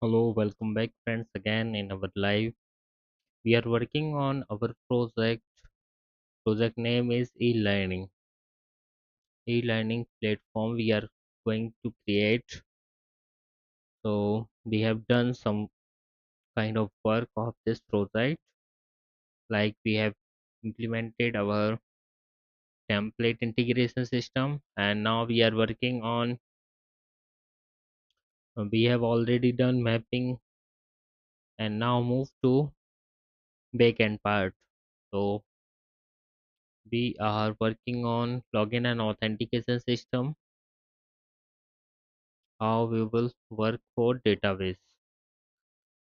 Hello, welcome back, friends, again in our live. We are working on our project. Project name is e-learning. E-learning platform we are going to create. So we have done some kind of work of this project. Like we have implemented our template integration system, and now we are working on. We have already done mapping, and now move to backend part. So we are working on login and authentication system, how we will work for database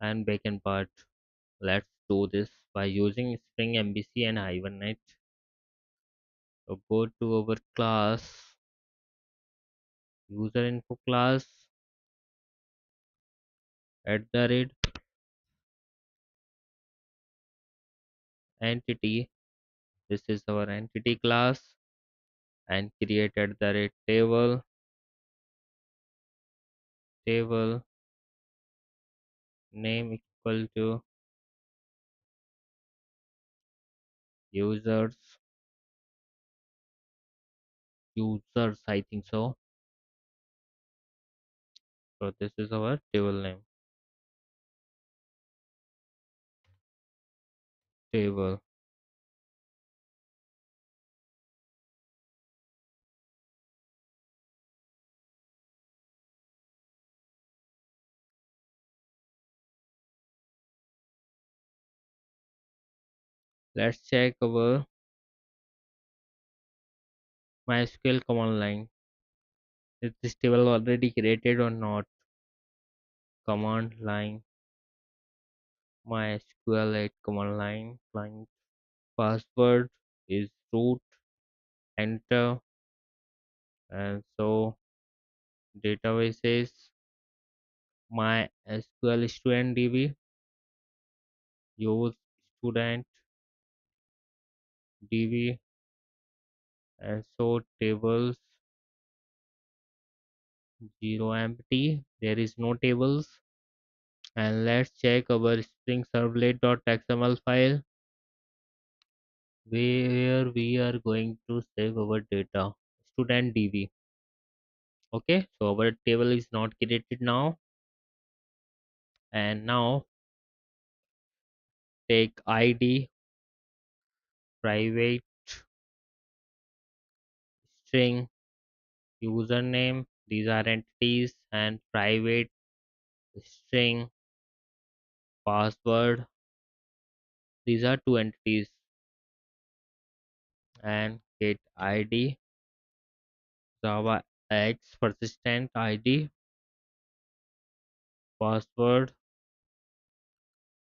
and backend part. Let's do this by using Spring MVC and Hibernate. So go to our class, user info class, at the rate entity. This is our entity class, and create at the rate table name equal to users users, I think so. So this is our table name, table. Let's check our MySQL command line. Is this table already created or not? Command line MySQL at command line client. Password is root, enter, and so databases MySQL student DB, use student DB, and so tables 0 empty. There is no tables. And let's check our Spring Servlet.xml file where we are going to save our data. Student DB. Okay, so our table is not created now, and now take id private string username, these are entities, and private string password, these are two entities, and get id java x persistent id password.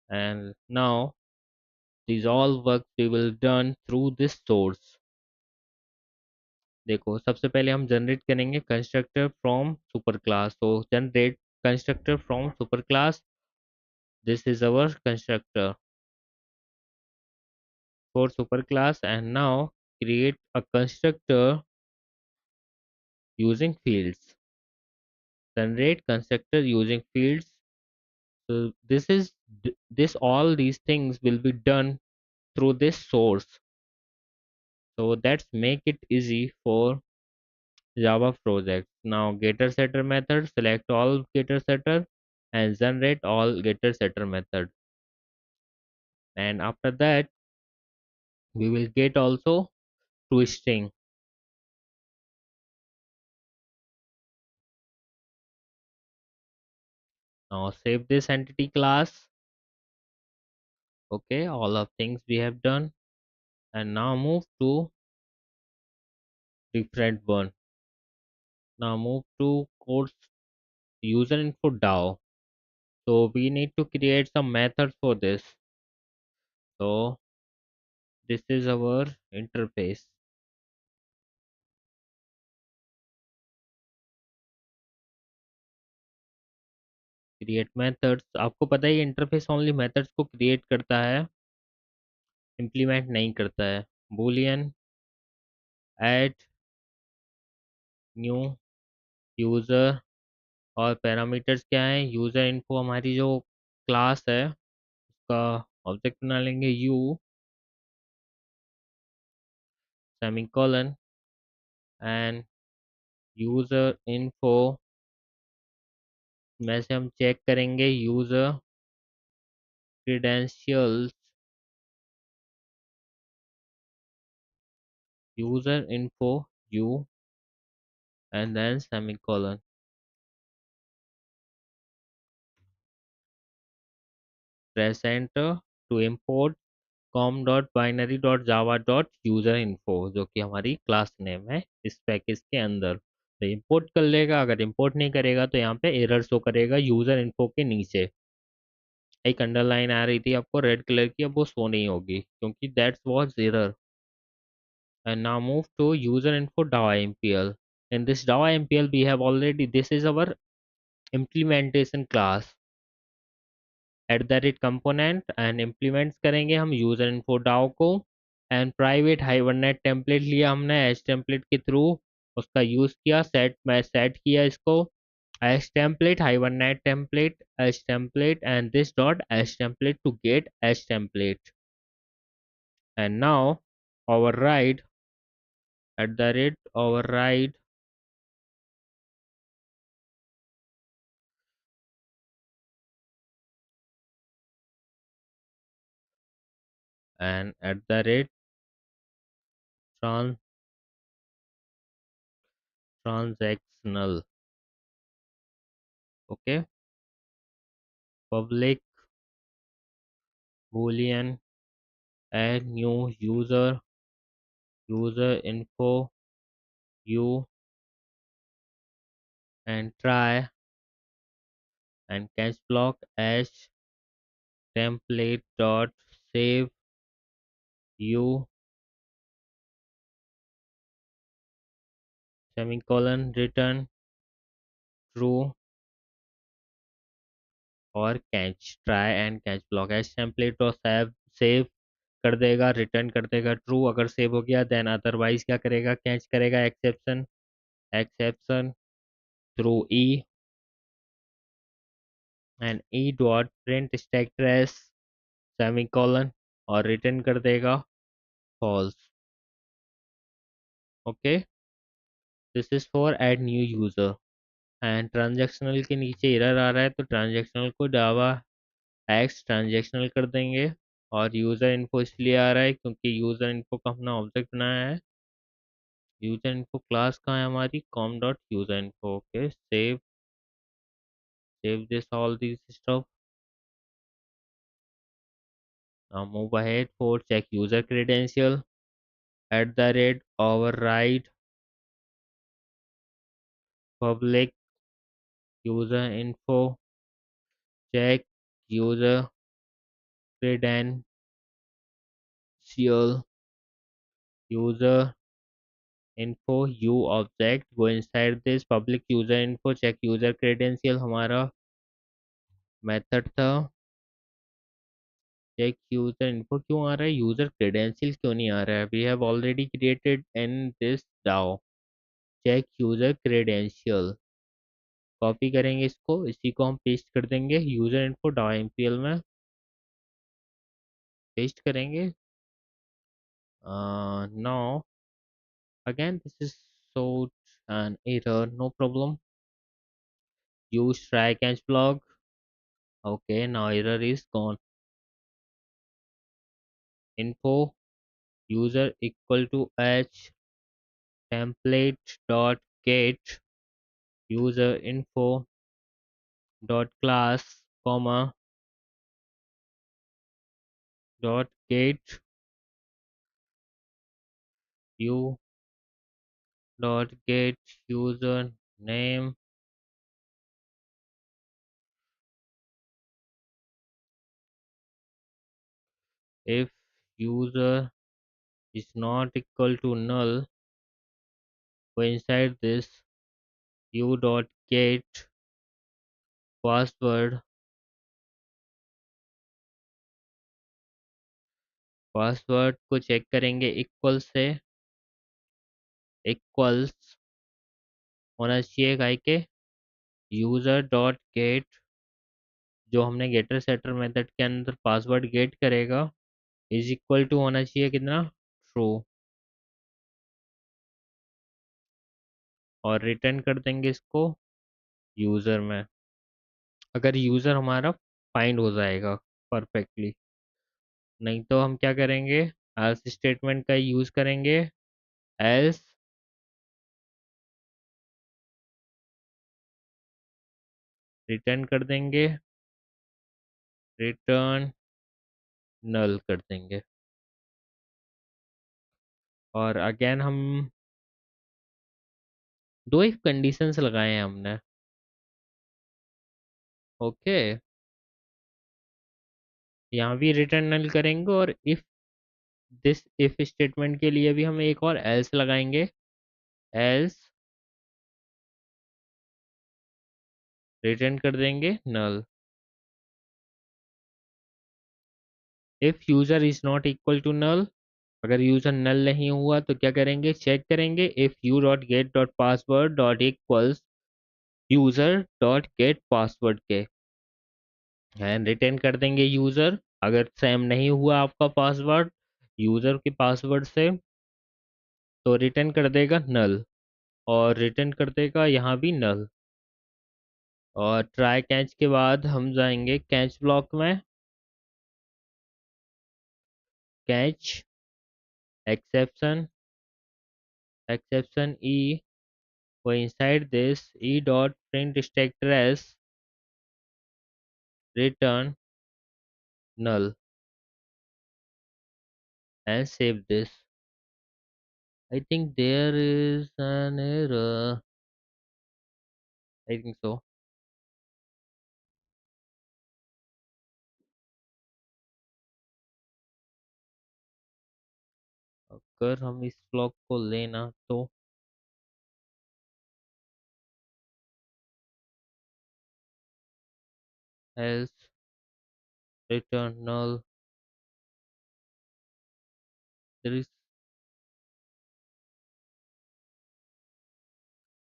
And now these all work we will done through this source. देखो सबसे पहले हम generate करेंगे constructor from super class. So generate constructor from super class. This is our constructor for super class, and now create a constructor using fields. Generate constructor using fields. So this all these things will be done through this source. So that's make it easy for Java projects. Now getter setter method, select all getter setter and generate all getter setter method. And after that we will get also to string. Now save this entity class. Okay, all of things we have done, and now move to different one. Now move to course user info DAO. So we need to create some methods for this. So this is our interface. Create methods. आपको पता है interface only methods को create करता है, implement नहीं करता है. Boolean add new user और पैरामीटर्स क्या है, यूज़र इन्फो हमारी जो क्लास है उसका ऑब्जेक्ट बना लेंगे U semicolon and user info में से हम चेक करेंगे user credentials, user info U and then semicolon. Press enter to import com.binary.java.userinfo जो कि हमारी क्लास नेम है इस पैकेज के अंदर। तो इंपोर्ट कर लेगा, अगर इंपोर्ट नहीं करेगा तो यहाँ पे एरर शो करेगा यूजर इन्फो के नीचे। एक अंडरलाइन आ रही थी आपको रेड कलर की, अब वो शो नहीं होगी क्योंकि that's was error. And now move to user info java mpl। in this java mpl we have already, this is our implementation class @component and implements करेंगे हम यूजर इन्फो डाउ को। एंड प्राइवेट हाइबरनेट टेम्पलेट लिया हमने H template के through, उसका use किया, set मैं सेट किया इसको H template hibernate template H template and this dot H template to get H template. And now override override and trans transactional, okay, public boolean add new user info u and try and catch block as template dot save u semicolon return true और catch try and catch block as template और save कर देगा, return कर देगा true अगर save हो गया, then otherwise क्या करेगा, कैच करेगा exception exception through E and E dot print stack trace semicolon और रिटर्न कर देगा false. Okay, this is for add new user. And transactional के नीचे एरर आ रहा है तो ट्रांजेक्शनल को जावा एक्स ट्रांजेक्शनल कर देंगे। और यूज़र इन्फो इसलिए आ रहा है क्योंकि यूज़र इन्फो का अपना ऑब्जेक्ट बनाया है। यूज़र इन्फो क्लास कहाँ है हमारी, com dot user info. Okay, save this all these stuff. Now move ahead for check user credential override public user info check user credential user info u object go inside this public user info check user credential हमारा method था। Check user info क्यों आ रहा है, user credential क्यों नहीं आ रहा है, we have already created in this DAO check user credential. Copy करेंगे इसको, इसी को हम पेस्ट कर देंगे यूजर इन्फो डाओ एमपीएल में पेस्ट करेंगे। now again this is so an error, no problem, use try catch block। okay, now error is gone। info user equal to h template dot get user info dot class comma dot get u dot get user name if user is not equal to null, go inside this u dot get password password को check करेंगे equal से, equals होना चाहिए गाय के user dot gate, जो हमने गेटर shutter method के अंदर पासवर्ड गेट करेगा, इज इक्वल टू होना चाहिए कितना, ट्रू। और रिटर्न कर देंगे इसको यूजर में, अगर यूजर हमारा फाइंड हो जाएगा परफेक्टली। नहीं तो हम क्या करेंगे, एल्स स्टेटमेंट का यूज करेंगे। एल्स रिटर्न कर देंगे, रिटर्न नल कर देंगे। और अगेन हम दो इफ कंडीशंस लगाए हैं हमने। ओके, यहाँ भी रिटर्न नल करेंगे, और इफ दिस इफ स्टेटमेंट के लिए भी हम एक और एल्स लगाएंगे। एल्स रिटर्न कर देंगे null. If user is not equal to null, अगर यूजर नल नहीं हुआ तो क्या करेंगे, चेक करेंगे if U dot gate dot password dot equals user dot gate password के, एंड रिटर्न कर देंगे यूजर। अगर सेम नहीं हुआ आपका पासवर्ड यूजर के पासवर्ड से, तो रिटर्न कर देगा नल, और रिटर्न कर देगा यहाँ भी नल। और ट्राई कैच के बाद हम जाएंगे कैच ब्लॉक में। Catch exception, exception E, for inside this e dot print static as return null, and save this. I think there is an error. I think so. अगर हम इस ब्लॉक को लेना तो else return null, there is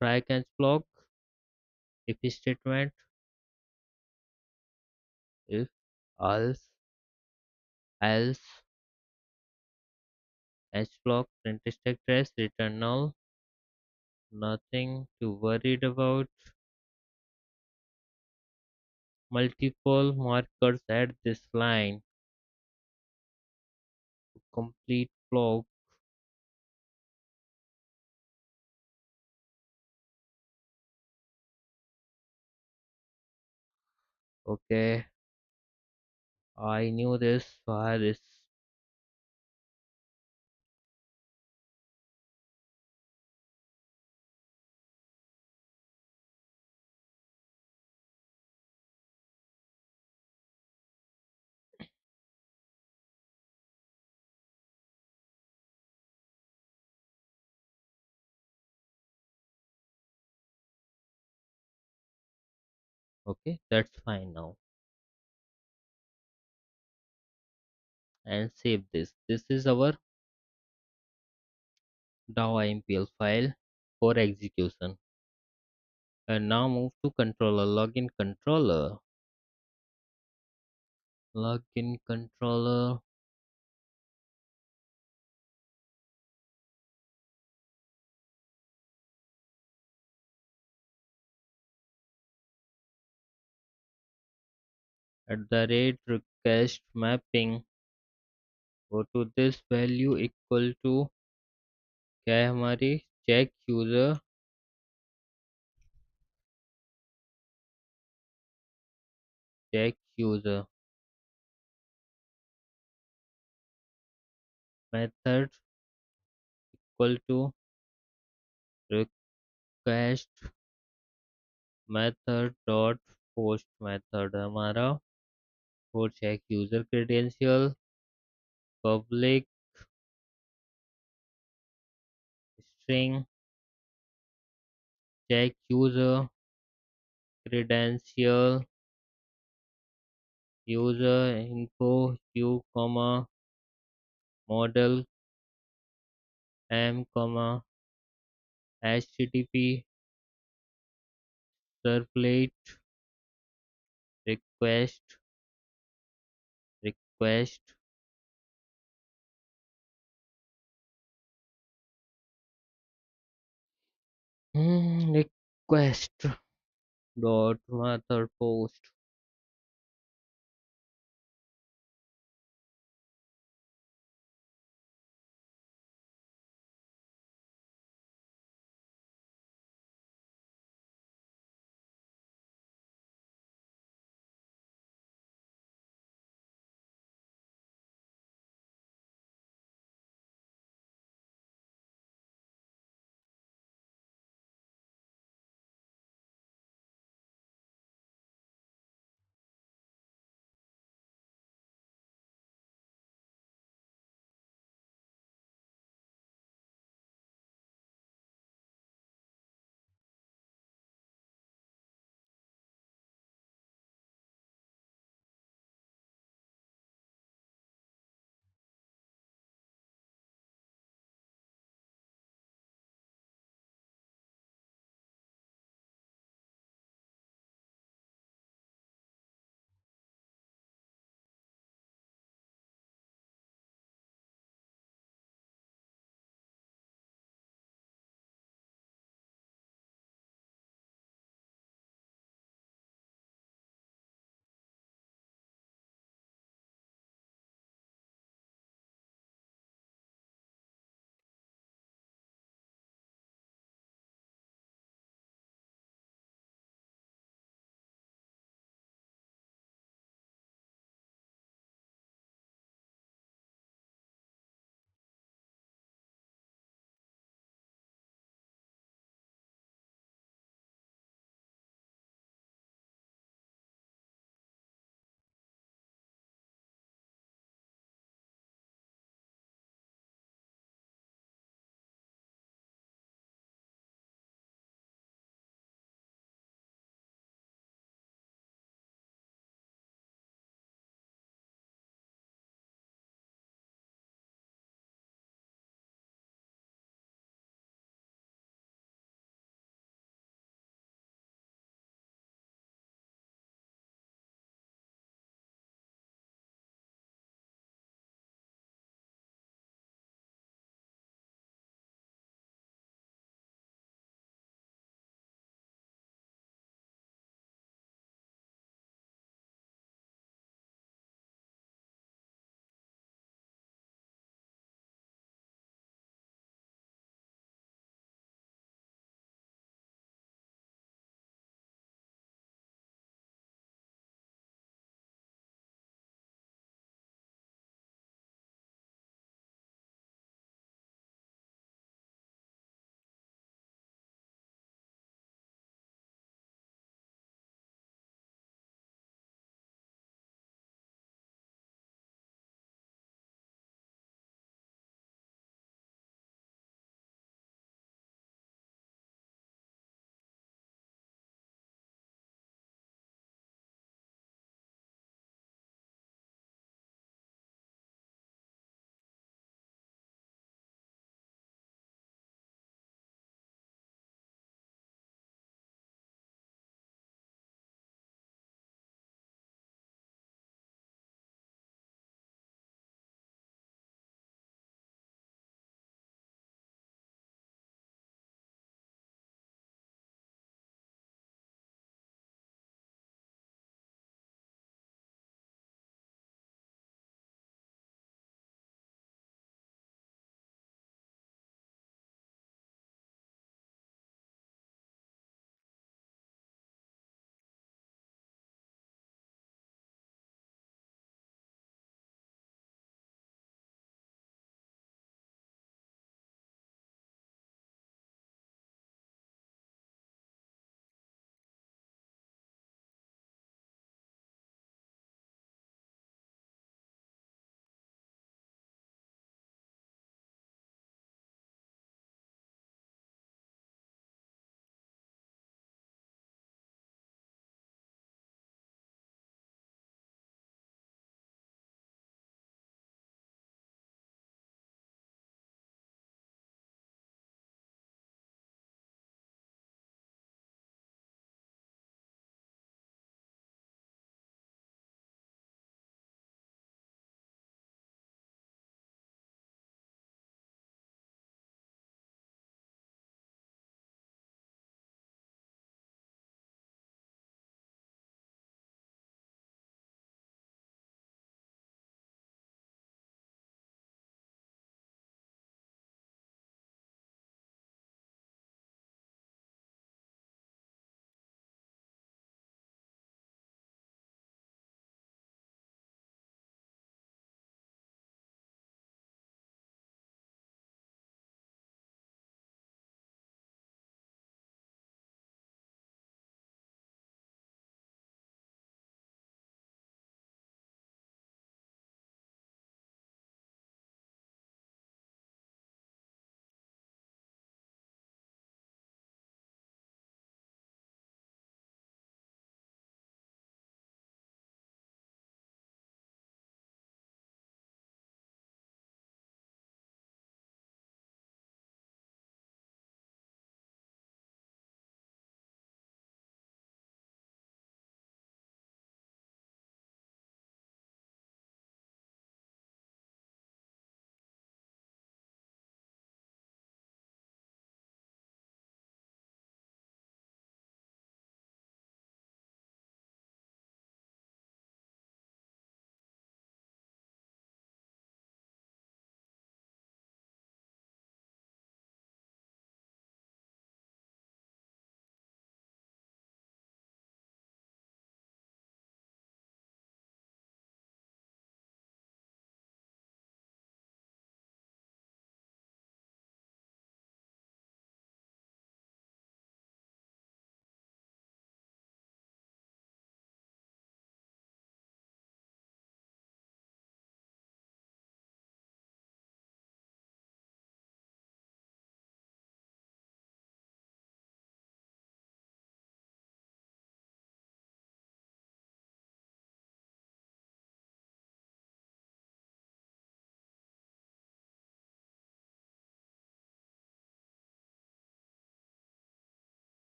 try catch block, if statement, if else catch block, print static trace, return null, nothing to worried about. Multiple markers at this line to complete block. Okay, I knew this. Why this? Okay, that's fine now. And save this. This is our .impl file for execution. And now move to controller. Login controller. Login controller. At the rate request mapping. Go to this value equal to क्या है हमारी, check user, check user method equal to request method dot post method हमारा, for check user credential, public string, check user credential, user info u comma model m comma http servlet request request request dot method post.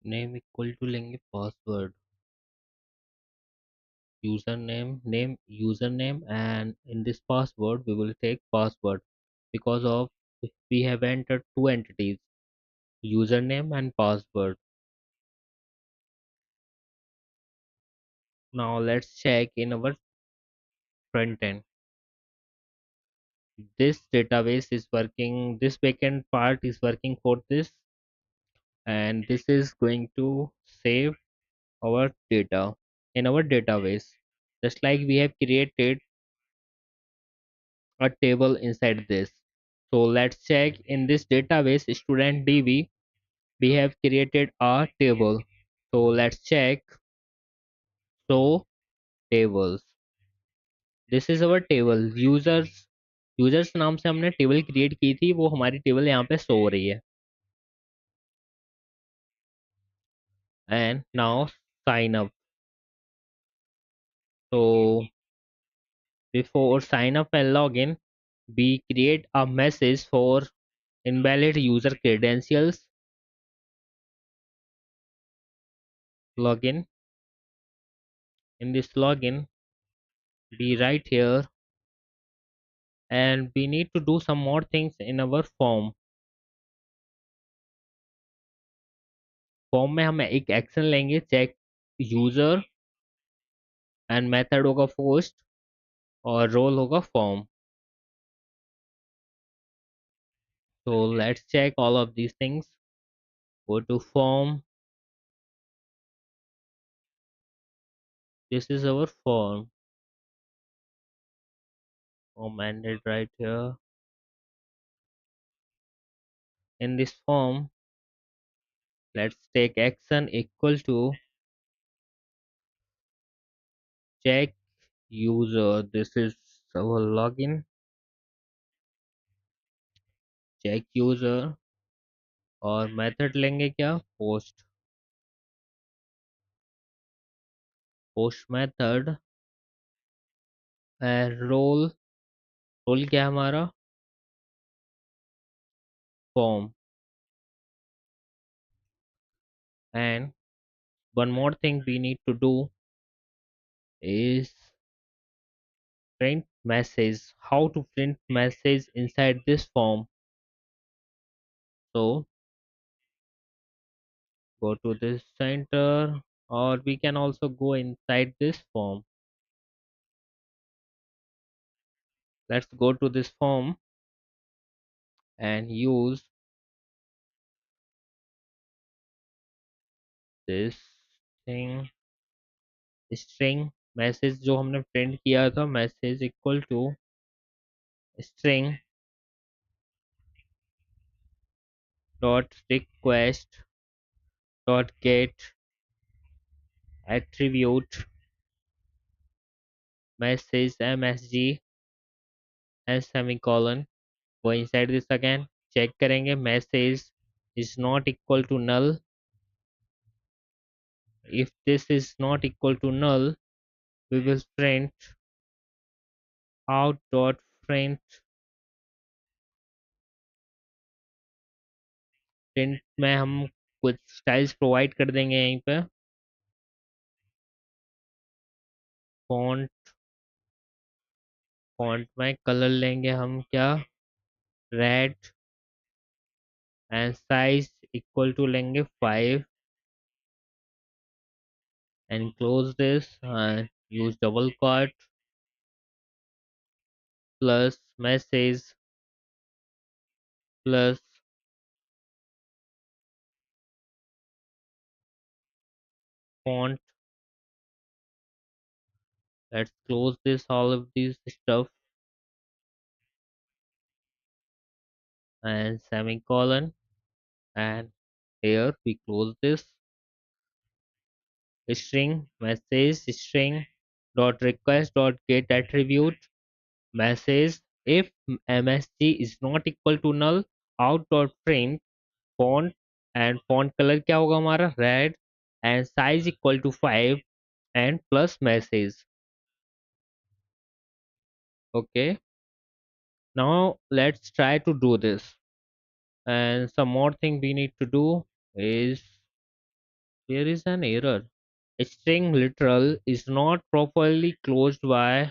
Name equal to लेंगे password, name username, and in this password we will take password because of we have entered two entities, username and password. Now let's check in our front end. This database is working, this backend part is working for this, and this is going to save our data in our database. Just like we have created a table inside this. So let's check in this database student db we have created a table. So let's check. So tables, this is our table users नाम से हमने table create की थी, वो हमारी table यहाँ पे show हो रही है. And now sign up. So before sign up and login, we create a message for invalid user credentials. Login. In this login, we write here, and we need to do some more things in our form. Form में हम एक action लेंगे, check user, and method होगा post, और role होगा form. So let's check all of these things. Go to form. This is our form ended right here. In this form, let's take action equal to check user. This is our login. Check user, और method लेंगे क्या, post. Post method, and role. Role क्या है हमारा, form. And one more thing we need to do is print message. How to print message inside this form? So go to this center, or we can also go inside this form. Let's go to this form and use this thing, string message जो हमने print किया था, message equal to string dot request dot get attribute message msg and semicolon. Go inside this again, check करेंगे, message is not equal to null. If this is not equal to null, we will print out dot print. Print में हम कुछ styles provide कर देंगे यहीं पे. Font, font में colour लेंगे हम क्या, red, and size equal to लेंगे 5, and close this and use double quote plus message plus font. Let's close this, all of these stuff, and semicolon, and here we close this. String message string dot request dot get attribute message, if msg is not equal to null, out dot print font, and font color क्या होगा हमारा, red, and size equal to 5, and plus message. Okay, now let's try to do this. And some more thing we need to do is There is an error. A string literal is not properly closed by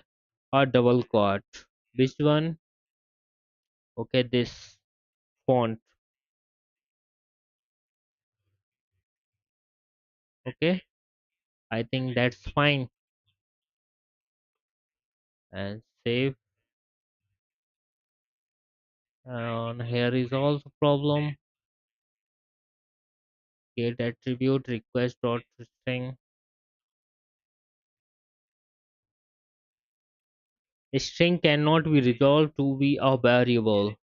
a double quote. Which one? Okay, this font. Okay, I think that's fine. And save. And here is also problem. Get attribute request dot string. A string cannot be resolved to be a variable.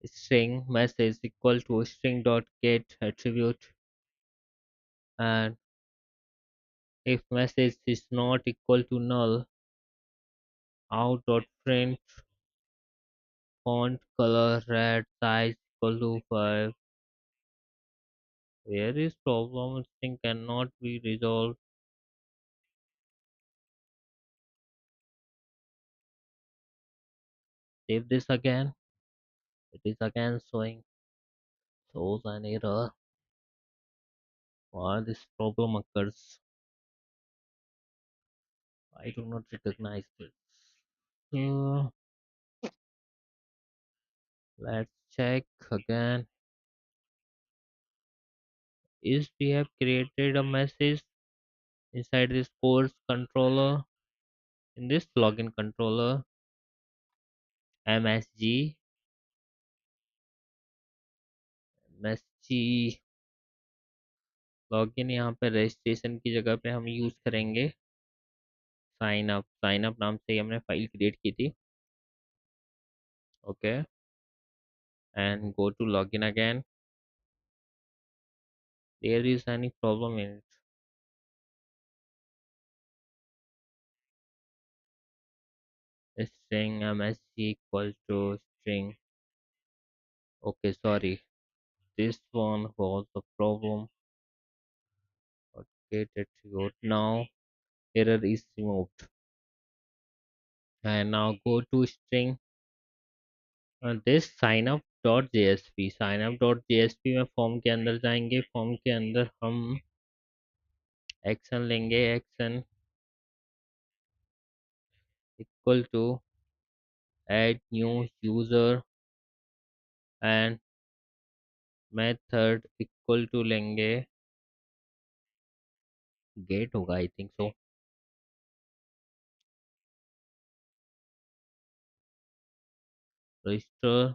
String message equal to string dot get attribute, and if message is not equal to null, out dot print font color red size equal to 5. Where is problem? String cannot be resolved. Save this again. It is again showing shows an error. Why this problem occurs? I do not recognize this. Uh, let's check again. Is we have created a message inside this course controller, in this login controller msg msg login यहाँ पे registration की जगह पे हम use करेंगे sign up नाम से ही हमने फाइल क्रिएट की थी. Okay, and go to login again. There is any problem in it. String msg equal to string. Okay, sorry, this one was the problem. Okay, attribute now error is removed. And now go to string. This sign up dot JSP. Sign up dot JSP में form के अंदर जाएंगे. Form के अंदर हम action लेंगे. Action equal to add new user and method equal to लेंगे get होगा I think so. Register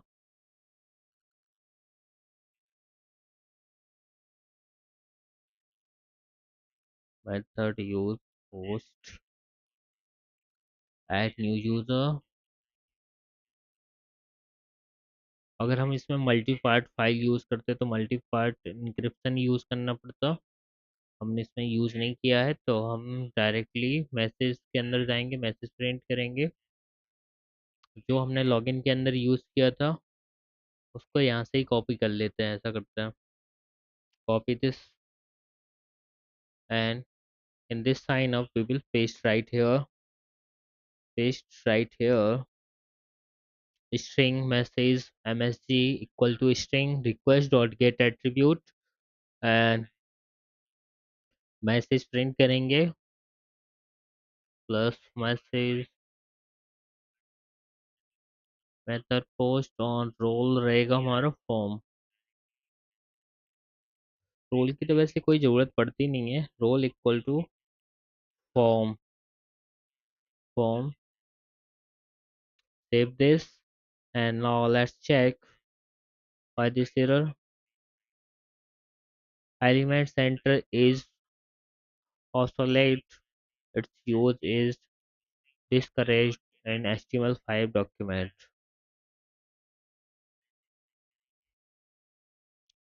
method use post add new user. अगर हम इसमें मल्टी पार्ट फाइल यूज करते तो मल्टी पार्ट इंक्रिप्शन यूज करना पड़ता. हमने इसमें यूज नहीं किया है तो हम डायरेक्टली मैसेज के अंदर जाएंगे. मैसेज प्रिंट करेंगे. जो हमने लॉगिन के अंदर यूज किया था उसको यहाँ से ही कॉपी कर लेते हैं. ऐसा करते हैं. Copy this and in this sign up we will paste right here string message msg equal to string request dot get attribute and message print करेंगे plus message method post on role रहेगा हमारा form. Role की तो वैसे कोई ज़रूरत पड़ती नहीं है. Role equal to form. Form save this and now let's check why this error. Element center is obsolete. Its use is discouraged in HTML5 document.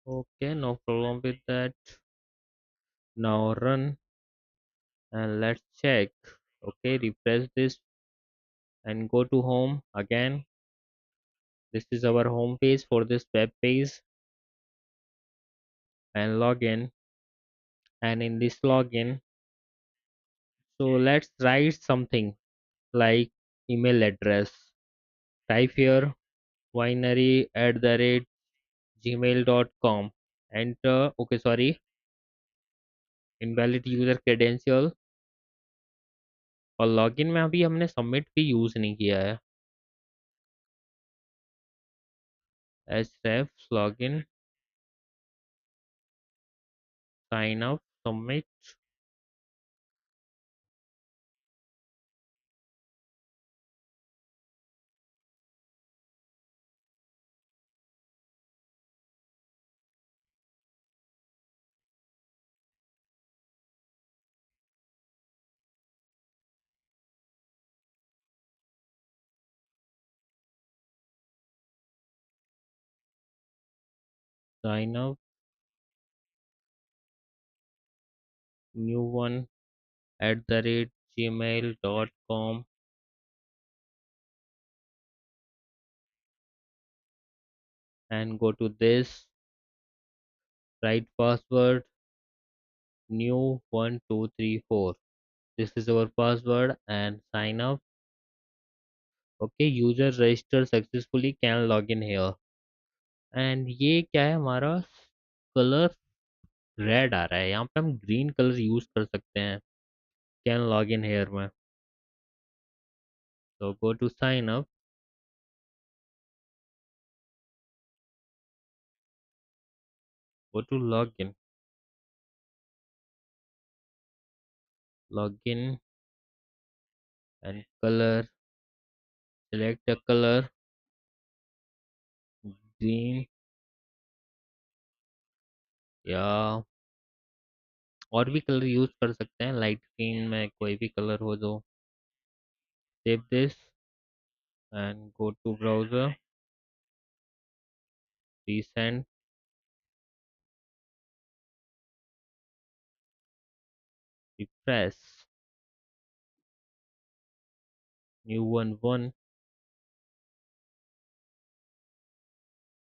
Okay, no problem with that. Now run and let's check. Okay, refresh this and go to home again. This is our home page for this web page and log in. And in this login So let's write something like email address. Type here winery@gmail.com. Enter. Okay, sorry, invalid user credential. और login में अभी हमने submit भी use नहीं किया है. href login sign up submit. Sign up new one @gmail.com and go to this, write password new 1234. This is our password and sign up. Okay, user register successfully, can log in here. And ये क्या है हमारा colour red आ रहा है, यहाँ पे हम green colour use कर सकते हैं कैन लॉग इन हेयर में. तो go to sign up, go to log in and color, select a color green या और भी कलर यूज कर सकते हैं, लाइट ग्रीन में कोई भी कलर हो जो. Save this and go to browser, resend, refresh, new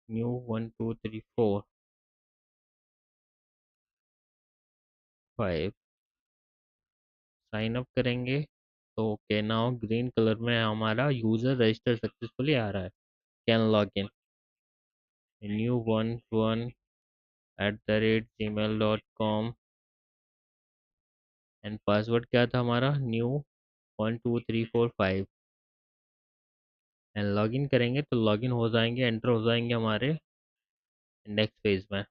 new 1234 5 sign up करेंगे. तो ओके, नाउ ग्रीन कलर में हमारा यूजर रजिस्टर सक्सेसफुली आ रहा है, can log in new one @gmail.com and password क्या था हमारा न्यू 12345 एंड लॉगिन करेंगे तो लॉगिन हो जाएंगे, एंटर हो जाएंगे हमारे इंडेक्स पेज में.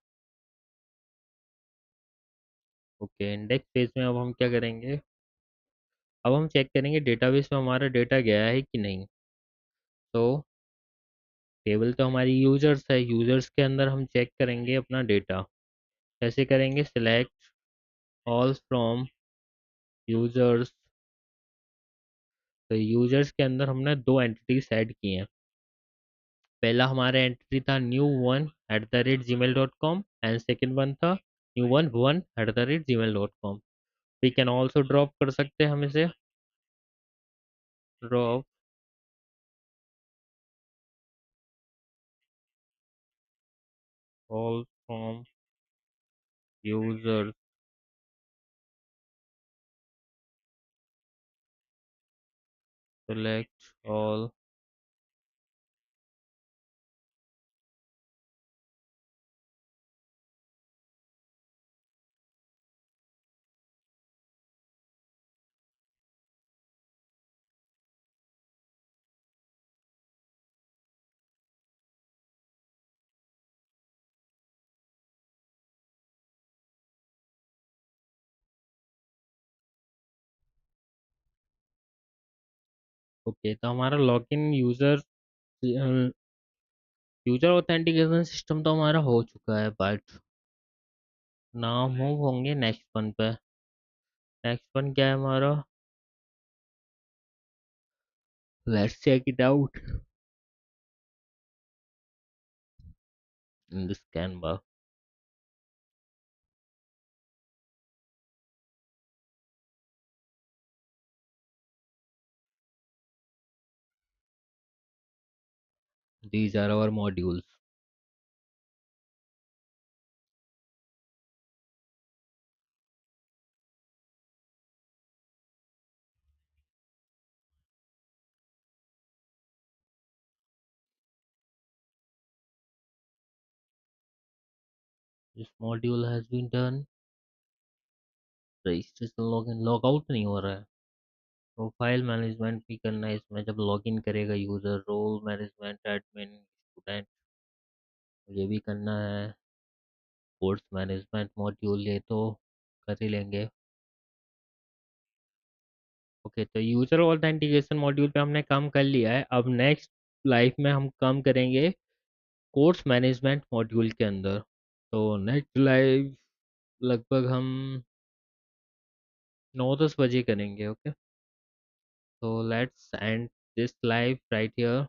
ओके, इंडेक्स पेज में अब हम क्या करेंगे, अब हम चेक करेंगे डेटाबेस में हमारा डेटा गया है कि नहीं. तो टेबल तो हमारी यूजर्स है, यूजर्स के अंदर हम चेक करेंगे अपना डेटा. कैसे करेंगे, सिलेक्ट ऑल फ्रॉम यूजर्स. तो यूजर्स के अंदर हमने दो एंटिटीज ऐड की हैं. पहला हमारा एंटिटी था new1 @gmail.com and second one था new1 1 @gmail.com. We can also drop कर सकते हैं हम इसे, drop all from users, select all. Okay, तो हमारा login user user authentication system तो हमारा हो चुका है, बट नाउ मूव होंगे नेक्स्ट वन पे. नेक्स्ट वन क्या है हमारा, let's check it out in this Canva. These are our modules. This module has been done. Registration login log out नहीं हो रहा है। प्रोफाइल मैनेजमेंट भी करना है इसमें, जब लॉगिन करेगा user. Role management, admin, student, ये भी करना है। कोर्स मैनेजमेंट मॉड्यूल ये तो कर ही लेंगे। ओके, तो यूज़र ऑथेंटिकेशन मॉड्यूल पे हमने काम कर लिया है। अब नेक्स्ट लाइफ में हम काम करेंगे कोर्स मैनेजमेंट मॉड्यूल के अंदर। तो नेक्स्ट लाइव लगभग हम 9-10 बजे करेंगे। ओके, तो let's end this live right here.